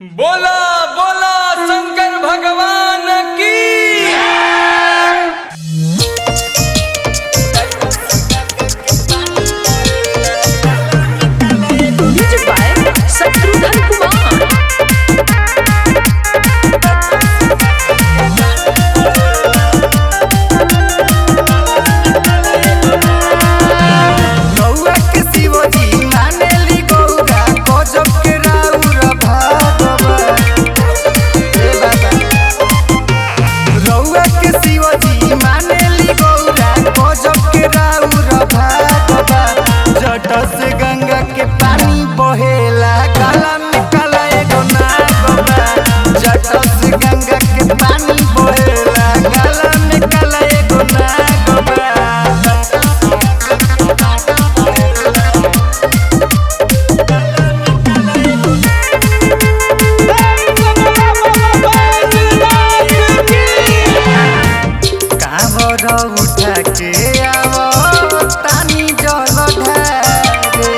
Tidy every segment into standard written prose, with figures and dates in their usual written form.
बोला बोला शंकर भगवान की। Music by Shatrughan Kumar. जट से गंगा के पानी बहेला गला में काला एगो नाग बा। जट से गंगा के पानी बहेला गला में काला एगो नाग बा। कांवर उठा के आवो तानी जल ढारे,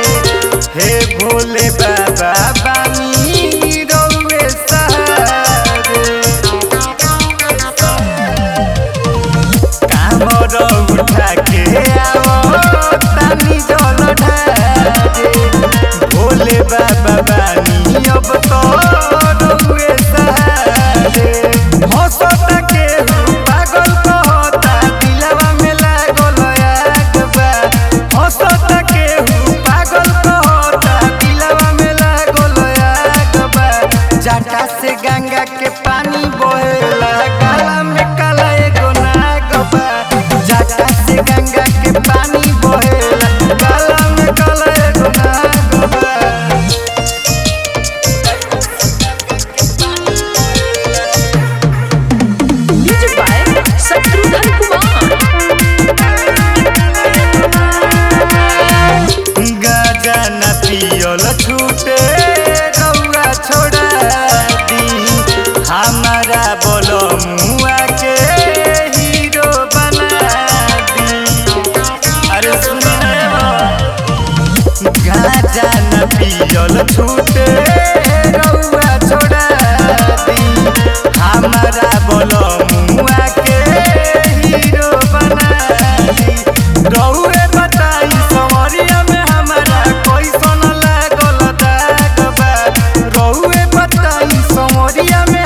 हे भोले बाबा बानी रउए सहारे। कांवर उठा के आवो तानी जल ढारे, भोले बाबा बानी अब तो रउए सहारे। हंसता के पागल कहता दिलवा में लागल आग बा। हंसता के पागल कहता दिलवा में लागल आग बा। जटा से गंगा के पानी बहेला गला में काला एगो नाग बा। जटा से गंगा के पानी बहेला गला में काला एगो नाग बा। Music by Shatrughan Kumar. गाजा न पियल छूटे रउआ छोड़ा दी, हमारा बोलो मुआ के हीरो बना दी। अरे सुनो गाजा न पियल छूटे रउआ छोड़ा दी, हमारा बोलो मुआ के हीरो बना दी। रउए बताई समरिया में हमारा कैसन लागल दाग बा। रउए बताई समरिया में